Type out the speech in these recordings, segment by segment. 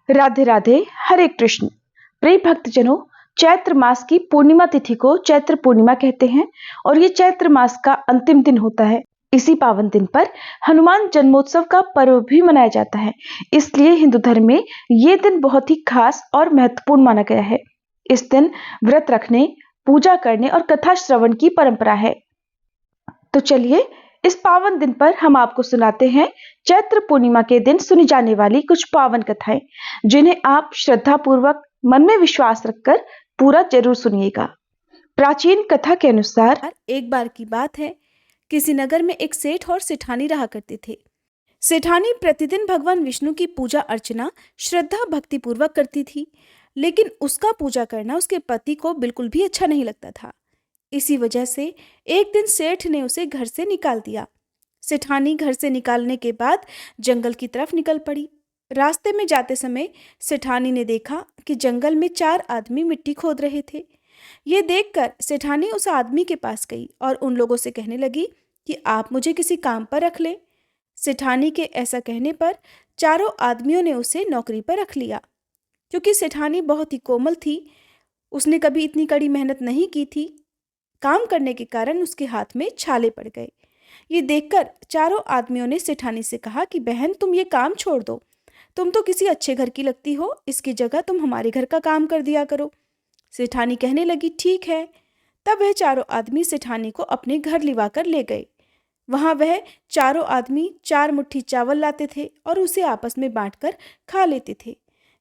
राधे राधे, हरे कृष्ण। प्रिय भक्तजनों, चैत्र मास की पूर्णिमा तिथि को चैत्र पूर्णिमा कहते हैं और ये चैत्र मास का अंतिम दिन होता है। इसी पावन दिन पर हनुमान जन्मोत्सव का पर्व भी मनाया जाता है। इसलिए हिंदू धर्म में ये दिन बहुत ही खास और महत्वपूर्ण माना गया है। इस दिन व्रत रखने, पूजा करने और कथा श्रवण की परंपरा है। तो चलिए, इस पावन दिन पर हम आपको सुनाते हैं चैत्र पूर्णिमा के दिन सुनी जाने वाली कुछ पावन कथाएं, जिन्हें आप श्रद्धा पूर्वक मन में विश्वास रखकर पूरा जरूर सुनिएगा। प्राचीन कथा के अनुसार एक बार की बात है, किसी नगर में एक सेठ और सेठानी रहा करते थे। सेठानी प्रतिदिन भगवान विष्णु की पूजा अर्चना श्रद्धा भक्ति पूर्वक करती थी, लेकिन उसका पूजा करना उसके पति को बिल्कुल भी अच्छा नहीं लगता था। इसी वजह से एक दिन सेठ ने उसे घर से निकाल दिया। सेठानी घर से निकालने के बाद जंगल की तरफ निकल पड़ी। रास्ते में जाते समय सेठानी ने देखा कि जंगल में 4 आदमी मिट्टी खोद रहे थे। ये देखकर सेठानी उस आदमी के पास गई और उन लोगों से कहने लगी कि आप मुझे किसी काम पर रख लें। सेठानी के ऐसा कहने पर चारों आदमियों ने उसे नौकरी पर रख लिया। क्योंकि सेठानी बहुत ही कोमल थी, उसने कभी इतनी कड़ी मेहनत नहीं की थी। काम करने के कारण उसके हाथ में छाले पड़ गए। ये देखकर चारों आदमियों ने सेठानी से कहा कि बहन, तुम ये काम छोड़ दो। तुम तो किसी अच्छे घर की लगती हो, इसकी जगह तुम हमारे घर का काम कर दिया करो। सेठानी कहने लगी, ठीक है। तब वह चारों आदमी सेठानी को अपने घर लिवाकर ले गए। वहां वह चारों आदमी 4 मुट्ठी चावल लाते थे और उसे आपस में बांटकर खा लेते थे।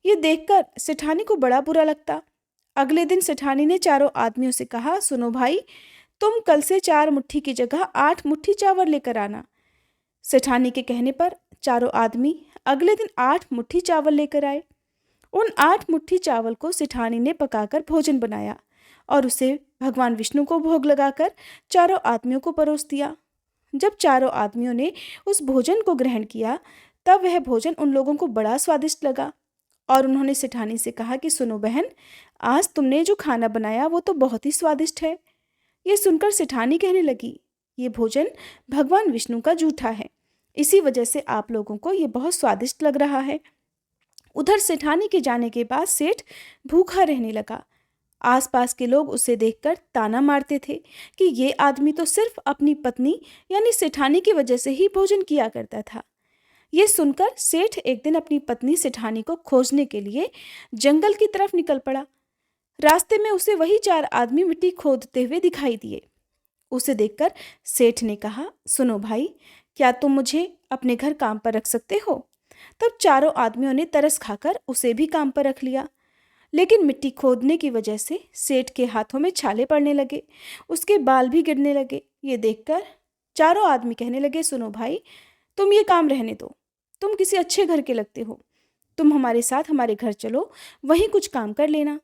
ये देखकर सेठानी को बड़ा बुरा लगता। अगले दिन सेठानी ने चारों आदमियों से कहा, सुनो भाई, तुम कल से 4 मुट्ठी की जगह 8 मुट्ठी चावल लेकर आना। सेठानी के कहने पर चारों आदमी अगले दिन 8 मुट्ठी चावल लेकर आए। उन 8 मुट्ठी चावल को सेठानी ने पकाकर भोजन बनाया और उसे भगवान विष्णु को भोग लगाकर चारों आदमियों को परोस दिया। जब चारों आदमियों ने उस भोजन को ग्रहण किया, तब वह भोजन उन लोगों को बड़ा स्वादिष्ट लगा और उन्होंने सेठानी से कहा कि सुनो बहन, आज तुमने जो खाना बनाया वो तो बहुत ही स्वादिष्ट है। ये सुनकर सेठानी कहने लगी, ये भोजन भगवान विष्णु का जूठा है, इसी वजह से आप लोगों को ये बहुत स्वादिष्ट लग रहा है। उधर सेठानी के जाने के बाद सेठ भूखा रहने लगा। आसपास के लोग उसे देखकर ताना मारते थे कि ये आदमी तो सिर्फ अपनी पत्नी यानी सेठानी की वजह से ही भोजन किया करता था। ये सुनकर सेठ एक दिन अपनी पत्नी सेठानी को खोजने के लिए जंगल की तरफ निकल पड़ा। रास्ते में उसे वही 4 आदमी मिट्टी खोदते हुए दिखाई दिए। उसे देखकर सेठ ने कहा, सुनो भाई, क्या तुम मुझे अपने घर काम पर रख सकते हो? तब चारों आदमियों ने तरस खाकर उसे भी काम पर रख लिया। लेकिन मिट्टी खोदने की वजह से सेठ के हाथों में छाले पड़ने लगे, उसके बाल भी गिरने लगे। ये देखकर चारों आदमी कहने लगे, सुनो भाई, तुम ये काम रहने दो, तुम किसी अच्छे घर के लगते हो, तुम हमारे साथ हमारे घर चलो, वहीं कुछ काम कर लेना।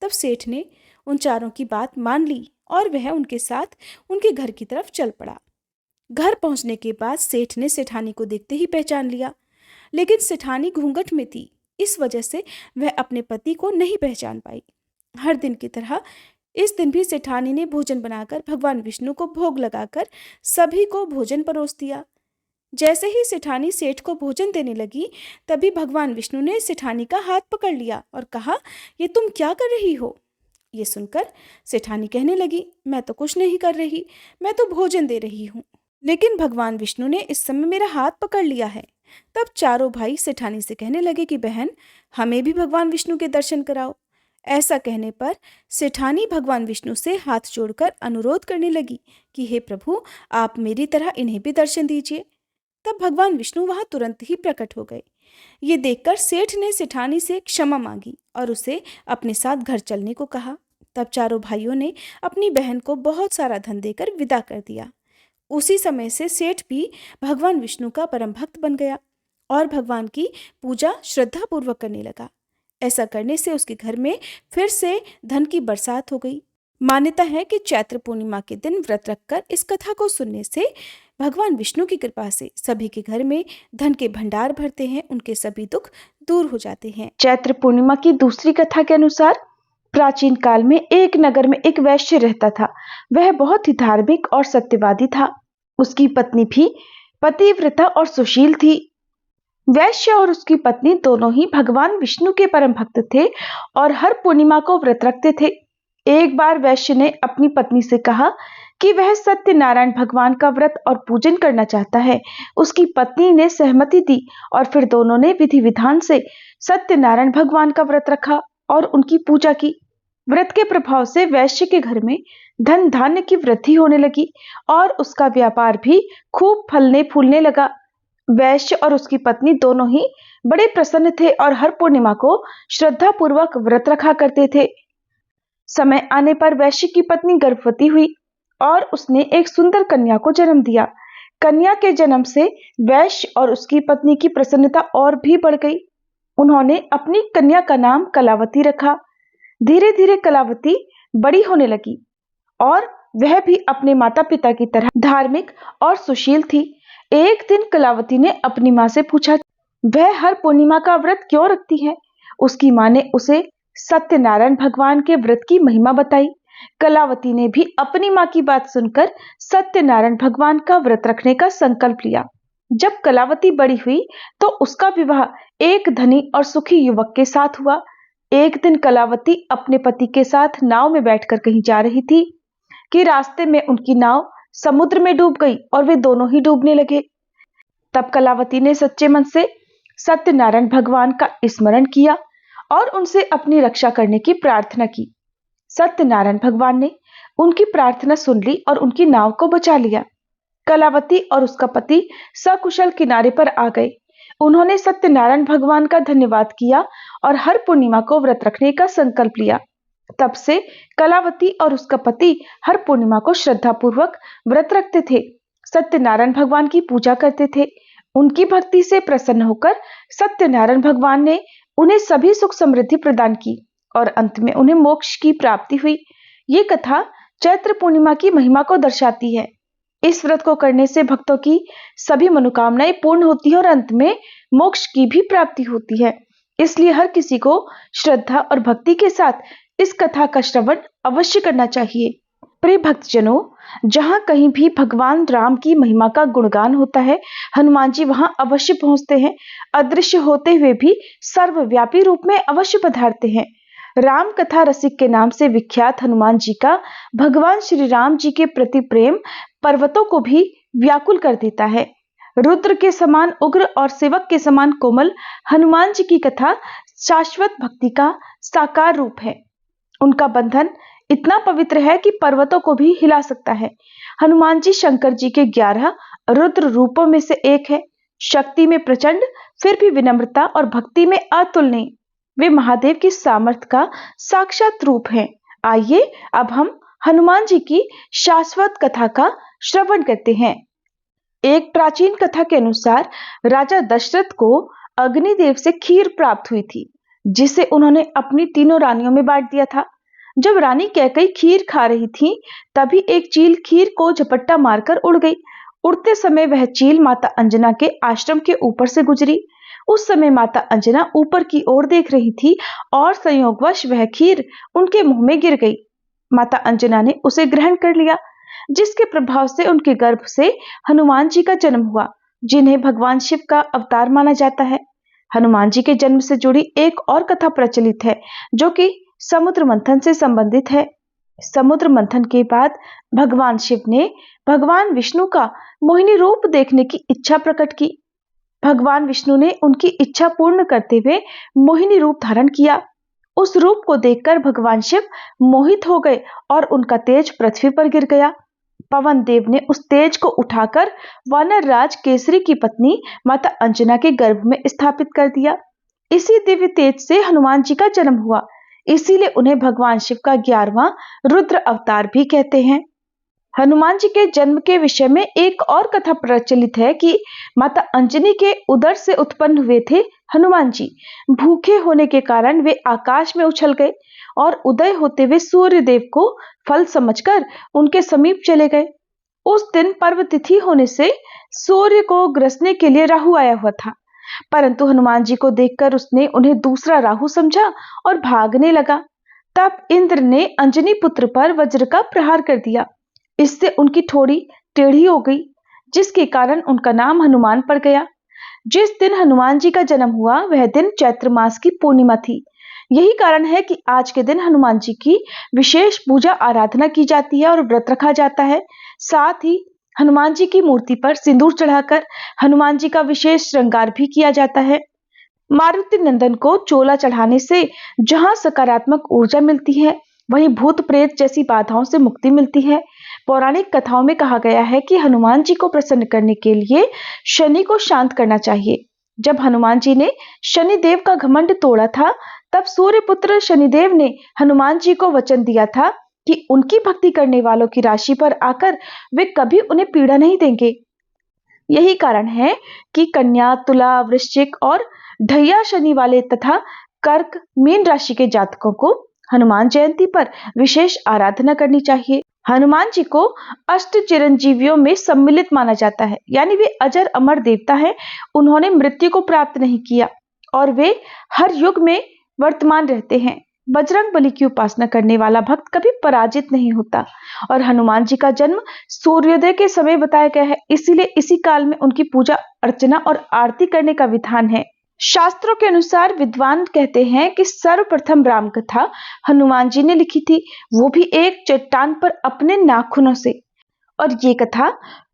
तब सेठ ने उन चारों की बात मान ली और वह उनके साथ उनके घर की तरफ चल पड़ा। घर पहुंचने के बाद सेठ ने सेठानी को देखते ही पहचान लिया, लेकिन सेठानी घूंघट में थी, इस वजह से वह अपने पति को नहीं पहचान पाई। हर दिन की तरह इस दिन भी सेठानी ने भोजन बनाकर भगवान विष्णु को भोग लगाकर सभी को भोजन परोस दिया। जैसे ही सेठानी सेठ को भोजन देने लगी, तभी भगवान विष्णु ने सेठानी का हाथ पकड़ लिया और कहा, ये तुम क्या कर रही हो? ये सुनकर सेठानी कहने लगी, मैं तो कुछ नहीं कर रही, मैं तो भोजन दे रही हूँ, लेकिन भगवान विष्णु ने इस समय मेरा हाथ पकड़ लिया है। तब चारों भाई सेठानी से कहने लगे कि बहन, हमें भी भगवान विष्णु के दर्शन कराओ। ऐसा कहने पर सेठानी भगवान विष्णु से हाथ जोड़कर अनुरोध करने लगी कि हे प्रभु, आप मेरी तरह इन्हें भी दर्शन दीजिए। तब भगवान विष्णु वहां तुरंत ही प्रकट हो गए। ये देखकर सेठ ने सेठानी से क्षमा मांगी और उसे अपने साथ घर चलने को कहा। तब चारों भाइयों ने अपनी बहन को बहुत सारा धन देकर विदा कर दिया। उसी समय से सेठ भी भगवान विष्णु का परम भक्त बन गया और भगवान की पूजा श्रद्धा पूर्वक करने लगा। ऐसा करने से उसके घर में फिर से धन की बरसात हो गई। मान्यता है कि चैत्र पूर्णिमा के दिन व्रत रखकर इस कथा को सुनने से भगवान विष्णु की कृपा से सभी के घर में धन के भंडार भरते हैं, उनके सभी दुख दूर हो जाते हैं। चैत्र पूर्णिमा की दूसरी कथा के अनुसार प्राचीन काल में एक नगर में एक वैश्य रहता था। वह बहुत ही धार्मिक और सत्यवादी था। उसकी पत्नी भी पतिव्रता और सुशील थी। वैश्य और उसकी पत्नी दोनों ही भगवान विष्णु के परम भक्त थे और हर पूर्णिमा को व्रत रखते थे। एक बार वैश्य ने अपनी पत्नी से कहा कि वह सत्यनारायण भगवान का व्रत और पूजन करना चाहता है। उसकी पत्नी ने सहमति दी और फिर दोनों ने विधि विधान से सत्यनारायण भगवान का व्रत रखा और उनकी पूजा की। व्रत के प्रभाव से वैश्य के घर में धन धान्य की वृद्धि होने लगी और उसका व्यापार भी खूब फलने फूलने लगा। वैश्य और उसकी पत्नी दोनों ही बड़े प्रसन्न थे और हर पूर्णिमा को श्रद्धा पूर्वक व्रत रखा करते थे। समय आने पर वैश्य की पत्नी गर्भवती हुई और उसने एक सुंदर कन्या को जन्म दिया। कन्या के जन्म से वैश्य और उसकी पत्नी की प्रसन्नता और भी बढ़ गई। उन्होंने अपनी कन्या का नाम कलावती रखा। धीरे धीरे कलावती बड़ी होने लगी और वह भी अपने माता पिता की तरह धार्मिक और सुशील थी। एक दिन कलावती ने अपनी माँ से पूछा, वह हर पूर्णिमा का व्रत क्यों रखती है? उसकी माँ ने उसे सत्यनारायण भगवान के व्रत की महिमा बताई। कलावती ने भी अपनी माँ की बात सुनकर सत्यनारायण भगवान का व्रत रखने का संकल्प लिया। जब कलावती बड़ी हुई तो उसका विवाह एक धनी और सुखी युवक के साथ हुआ। एक दिन कलावती अपने पति के साथ नाव में बैठकर कहीं जा रही थी कि रास्ते में उनकी नाव समुद्र में डूब गई और वे दोनों ही डूबने लगे। तब कलावती ने सच्चे मन से सत्यनारायण भगवान का स्मरण किया और उनसे अपनी रक्षा करने की प्रार्थना की। सत्यनारायण भगवान ने उनकी प्रार्थना सुन ली और उनकी नाव को बचा लिया। कलावती और उसका पति सकुशल किनारे पर आ गए। उन्होंने सत्यनारायण भगवान का धन्यवाद किया और हर पूर्णिमा को व्रत रखने का संकल्प लिया। तब से कलावती और उसका पति हर पूर्णिमा को श्रद्धापूर्वक व्रत रखते थे, सत्यनारायण भगवान की पूजा करते थे। उनकी भक्ति से प्रसन्न होकर सत्यनारायण भगवान ने उन्हें सभी सुख समृद्धि प्रदान की और अंत में उन्हें मोक्ष की प्राप्ति हुई। ये कथा चैत्र पूर्णिमा की महिमा को दर्शाती है। इस व्रत को करने से भक्तों की सभी मनोकामनाएं पूर्ण होती है और अंत में मोक्ष की भी प्राप्ति होती है। इसलिए हर किसी को श्रद्धा और भक्ति के साथ इस कथा का श्रवण अवश्य करना चाहिए। प्रिय भक्तजनों, जहाँ कहीं भी भगवान राम की महिमा का गुणगान होता है, हनुमान जी वहां अवश्य पहुंचते हैं। अदृश्य होते हुए भी सर्वव्यापी रूप में अवश्य पधारते हैं। राम कथा रसिक के नाम से विख्यात हनुमान जी का भगवान श्री राम जी के प्रति प्रेम पर्वतों को भी व्याकुल कर देता है। रुद्र के समान उग्र और सेवक के समान कोमल हनुमान जी की कथा शाश्वत भक्ति का साकार रूप है। उनका बंधन इतना पवित्र है कि पर्वतों को भी हिला सकता है। हनुमान जी शंकर जी के 11 रुद्र रूपों में से एक है। शक्ति में प्रचंड, फिर भी विनम्रता और भक्ति में अतुलनीय। वे महादेव की सामर्थ्य का साक्षात रूप हैं। आइए अब हम हनुमान जी की शाश्वत कथा का श्रवण करते हैं। एक प्राचीन कथा के अनुसार राजा दशरथ को अग्निदेव से खीर प्राप्त हुई थी, जिसे उन्होंने अपनी तीनों रानियों में बांट दिया था। जब रानी कैकई खीर खा रही थी, तभी एक चील खीर को झपट्टा मारकर उड़ गई। उड़ते समय वह चील माता अंजना के आश्रम के ऊपर से गुजरी। उस समय माता अंजना ऊपर की ओर देख रही थी और संयोगवश वह खीर उनके मुंह में गिर गई। माता अंजना ने उसे ग्रहण कर लिया, जिसके प्रभाव से उनके गर्भ से हनुमान जी का जन्म हुआ, जिन्हें भगवान शिव का अवतार माना जाता है। हनुमान जी के जन्म से जुड़ी एक और कथा प्रचलित है, जो कि समुद्र मंथन से संबंधित है। समुद्र मंथन के बाद भगवान शिव ने भगवान विष्णु का मोहिनी रूप देखने की इच्छा प्रकट की। भगवान विष्णु ने उनकी इच्छा पूर्ण करते हुए मोहिनी रूप धारण किया। उस रूप को देखकर भगवान शिव मोहित हो गए और उनका तेज पृथ्वी पर गिर गया। पवन देव ने उस तेज को उठाकर वानर राज केसरी की पत्नी माता अंजना के गर्भ में स्थापित कर दिया। इसी दिव्य तेज से हनुमान जी का जन्म हुआ, इसीलिए उन्हें भगवान शिव का 11वां रुद्र अवतार भी कहते हैं। हनुमान जी के जन्म के विषय में एक और कथा प्रचलित है कि माता अंजनी के उदर से उत्पन्न हुए थे हनुमान जी। भूखे होने के कारण वे आकाश में उछल गए और उदय होते हुए सूर्य देव को फल समझकर उनके समीप चले गए। उस दिन पर्व तिथि होने से सूर्य को ग्रसने के लिए राहु आया हुआ था, परंतु हनुमान जी को देखकर उसने उन्हें दूसरा राहु समझा और भागने लगा। तब इंद्र ने अंजनी पुत्र पर वज्र का प्रहार कर दिया। इससे उनकी ठोड़ी टेढ़ी हो गई, जिसके कारण उनका नाम हनुमान पड़ गया। जिस दिन हनुमान जी का जन्म हुआ वह दिन चैत्र मास की पूर्णिमा थी। यही कारण है कि आज के दिन हनुमान जी की विशेष पूजा आराधना की जाती है और व्रत रखा जाता है। साथ ही हनुमान जी की मूर्ति पर सिंदूर चढ़ाकर हनुमान जी का विशेष श्रृंगार भी किया जाता है। मारुति नंदन को चोला चढ़ाने से जहां सकारात्मक ऊर्जा मिलती है, वहीं भूत प्रेत जैसी बाधाओं से मुक्ति मिलती है। पौराणिक कथाओं में कहा गया है कि हनुमान जी को प्रसन्न करने के लिए शनि को शांत करना चाहिए। जब हनुमान जी ने शनिदेव का घमंड तोड़ा था, तब सूर्यपुत्र शनिदेव ने हनुमान जी को वचन दिया था कि उनकी भक्ति करने वालों की राशि पर आकर वे कभी उन्हें पीड़ा नहीं देंगे। यही कारण है कि कन्या, तुला, वृश्चिक और ढैया शनि वाले तथा कर्क, मीन राशि के जातकों को हनुमान जयंती पर विशेष आराधना करनी चाहिए। हनुमान जी को अष्ट चिरंजीवियों में सम्मिलित माना जाता है, यानी वे अजर अमर देवता हैं। उन्होंने मृत्यु को प्राप्त नहीं किया और वे हर युग में वर्तमान रहते हैं। बजरंग बली की उपासना करने वाला भक्त कभी पराजित नहीं होता और हनुमान जी का जन्म सूर्योदय के समय बताया गया है, इसीलिए इसी काल में उनकी पूजा अर्चना और आरती करने का विधान है। शास्त्रों के अनुसार विद्वान कहते हैं कि सर्वप्रथम राम कथा हनुमान जी ने लिखी थी, वो भी एक चट्टान पर अपने नाखूनों से। और ये कथा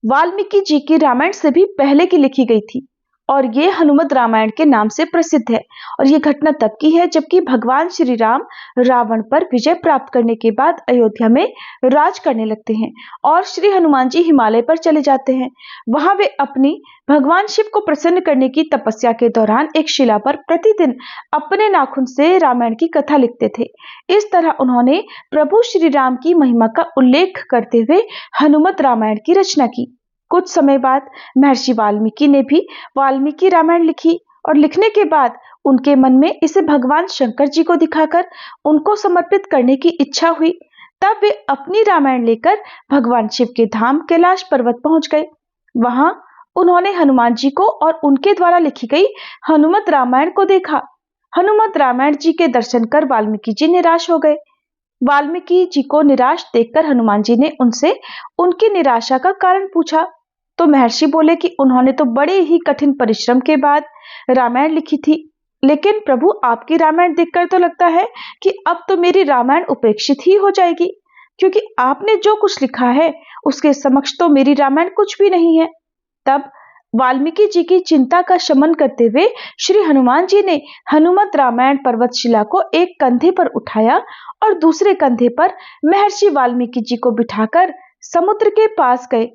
वाल्मीकि जी की रामायण से भी पहले की लिखी गई थी और ये हनुमत रामायण के नाम से प्रसिद्ध है। और ये घटना तब की है जबकि भगवान श्री राम रावण पर विजय प्राप्त करने के बाद अयोध्या में राज करने लगते हैं और श्री हनुमान जी हिमालय पर चले जाते हैं। वहां वे अपनी भगवान शिव को प्रसन्न करने की तपस्या के दौरान एक शिला पर प्रतिदिन अपने नाखून से रामायण की कथा लिखते थे। इस तरह उन्होंने प्रभु श्री राम की महिमा का उल्लेख करते हुए हनुमत रामायण की रचना की। कुछ समय बाद महर्षि वाल्मीकि ने भी वाल्मीकि रामायण लिखी और लिखने के बाद उनके मन में इसे भगवान शंकर जी को दिखाकर उनको समर्पित करने की इच्छा हुई। तब वे अपनी रामायण लेकर भगवान शिव के धाम कैलाश पर्वत पहुंच गए। वहां उन्होंने हनुमान जी को और उनके द्वारा लिखी गई हनुमत रामायण को देखा। हनुमत रामायण जी के दर्शन कर वाल्मीकि जी निराश हो गए। वाल्मीकि जी को निराश देखकर हनुमान जी ने उनसे उनकी निराशा का कारण पूछा, तो महर्षि बोले कि उन्होंने तो बड़े ही कठिन परिश्रम के बाद रामायण लिखी थी, लेकिन प्रभु आपकी रामायण देखकर तो लगता है कि अब तो मेरी रामायण उपेक्षित ही हो जाएगी, क्योंकि आपने जो कुछ लिखा है उसके समक्ष तो मेरी रामायण कुछ भी नहीं है। तब वाल्मीकि जी की चिंता का शमन करते हुए श्री हनुमान जी ने हनुमत रामायण पर्वतशिला को एक कंधे पर उठाया और दूसरे कंधे पर महर्षि वाल्मीकि जी को बिठाकर समुद्र के पास गए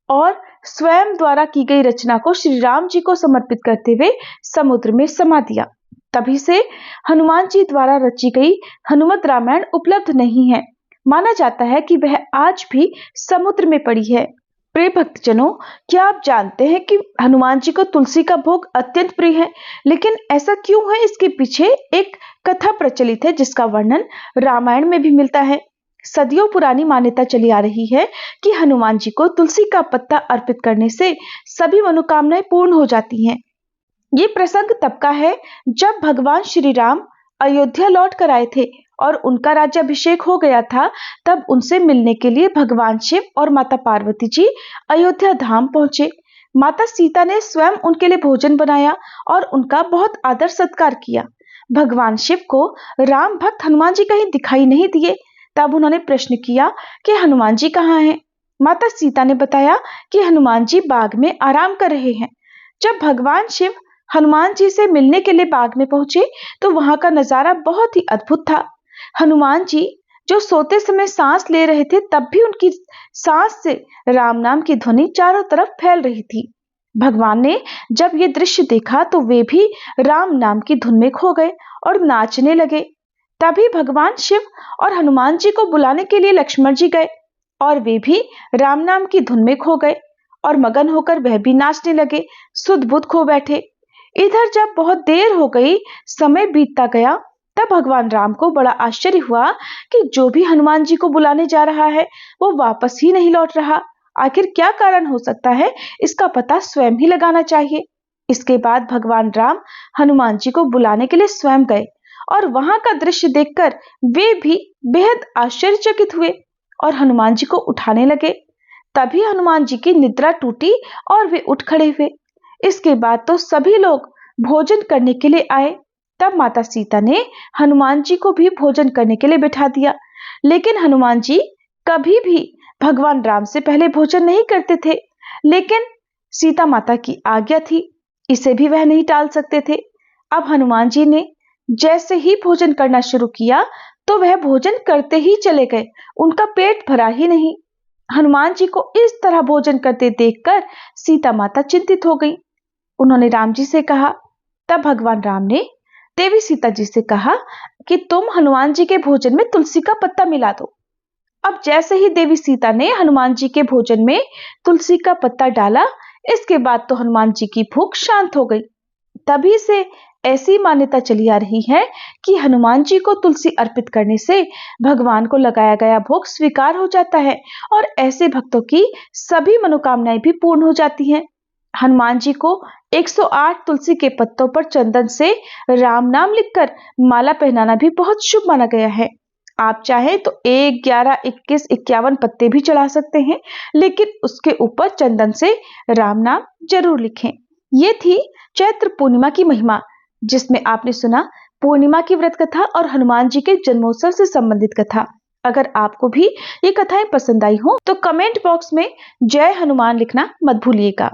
और स्वयं द्वारा की गई रचना को श्री राम जी को समर्पित करते हुए समुद्र में समा दिया। तभी से हनुमान जी द्वारा रची गई हनुमत रामायण उपलब्ध नहीं है। माना जाता है कि वह आज भी समुद्र में पड़ी है। प्रिय भक्तजनों, क्या आप जानते हैं कि हनुमान जी को तुलसी का भोग अत्यंत प्रिय है? लेकिन ऐसा क्यों है, इसके पीछे एक कथा प्रचलित है जिसका वर्णन रामायण में भी मिलता है। सदियों पुरानी मान्यता चली आ रही है कि हनुमान जी को तुलसी का पत्ता अर्पित करने से सभी मनोकामनाएं पूर्ण हो जाती हैं। ये प्रसंग तब का है जब भगवान श्री राम अयोध्या लौट कर आए थे और उनका राज्याभिषेक हो गया था। तब उनसे मिलने के लिए भगवान शिव और माता पार्वती जी अयोध्या धाम पहुंचे। माता सीता ने स्वयं उनके लिए भोजन बनाया और उनका बहुत आदर सत्कार किया। भगवान शिव को राम भक्त हनुमान जी कहीं दिखाई नहीं दिए। तब उन्होंने प्रश्न किया कि हनुमान जी कहाँ हैं? माता सीता ने बताया कि हनुमान जी बाग में आराम कर रहे हैं। जब भगवान शिव हनुमान जी से मिलने के लिए बाग में पहुंचे तो वहां का नजारा बहुत ही अद्भुत था। हनुमान जी जो सोते समय सांस ले रहे थे, तब भी उनकी सांस से राम नाम की ध्वनि चारों तरफ फैल रही थी। भगवान ने जब ये दृश्य देखा तो वे भी राम नाम की धुन में खो गए और नाचने लगे। तभी भगवान शिव और हनुमान जी को बुलाने के लिए लक्ष्मण जी गए और वे भी राम नाम की धुन में खो गए और मगन होकर वह भी नाचने लगे, सुध बुध खो बैठे। इधर जब बहुत देर हो गई, समय बीतता गया, तब भगवान राम को बड़ा आश्चर्य हुआ कि जो भी हनुमान जी को बुलाने जा रहा है वो वापस ही नहीं लौट रहा। आखिर क्या कारण हो सकता है, इसका पता स्वयं ही लगाना चाहिए। इसके बाद भगवान राम हनुमान जी को बुलाने के लिए स्वयं गए और वहां का दृश्य देखकर वे भी बेहद आश्चर्यचकित हुए और हनुमान जी को उठाने लगे। तभी हनुमान जी की निद्रा टूटी और वे उठ खड़े हुए। इसके बाद तो सभी लोग भोजन करने के लिए आए। तब माता सीता ने हनुमान जी को भी भोजन करने के लिए बिठा दिया। लेकिन हनुमान जी कभी भी भगवान राम से पहले भोजन नहीं करते थे। लेकिन सीता माता की आज्ञा थी, इसे भी वह नहीं टाल सकते थे। अब हनुमान जी ने जैसे ही भोजन करना शुरू किया तो वह भोजन करते ही चले गए, उनका पेट भरा ही नहीं। हनुमान जी को इस तरह भोजन करते देखकर सीता माता चिंतित हो गई। उन्होंने राम जी से कहा। तब भगवान राम ने देवी सीता जी से कहा कि तुम हनुमान जी के भोजन में तुलसी का पत्ता मिला दो। अब जैसे ही देवी सीता ने हनुमान जी के भोजन में तुलसी का पत्ता डाला, इसके बाद तो हनुमान जी की भूख शांत हो गई। तभी से ऐसी मान्यता चली आ रही है कि हनुमान जी को तुलसी अर्पित करने से भगवान को लगाया गया भोग स्वीकार हो जाता है और ऐसे भक्तों की सभी मनोकामनाएं भी पूर्ण हो जाती हैं। हनुमान जी को 108 तुलसी के पत्तों पर चंदन से राम नाम लिखकर माला पहनाना भी बहुत शुभ माना गया है। आप चाहे तो 1, 11, 21, 51 पत्ते भी चढ़ा सकते हैं, लेकिन उसके ऊपर चंदन से राम नाम जरूर लिखें। ये थी चैत्र पूर्णिमा की महिमा, जिसमें आपने सुना पूर्णिमा की व्रत कथा और हनुमान जी के जन्मोत्सव से संबंधित कथा। अगर आपको भी ये कथाएं पसंद आई हो तो कमेंट बॉक्स में जय हनुमान लिखना मत भूलिएगा।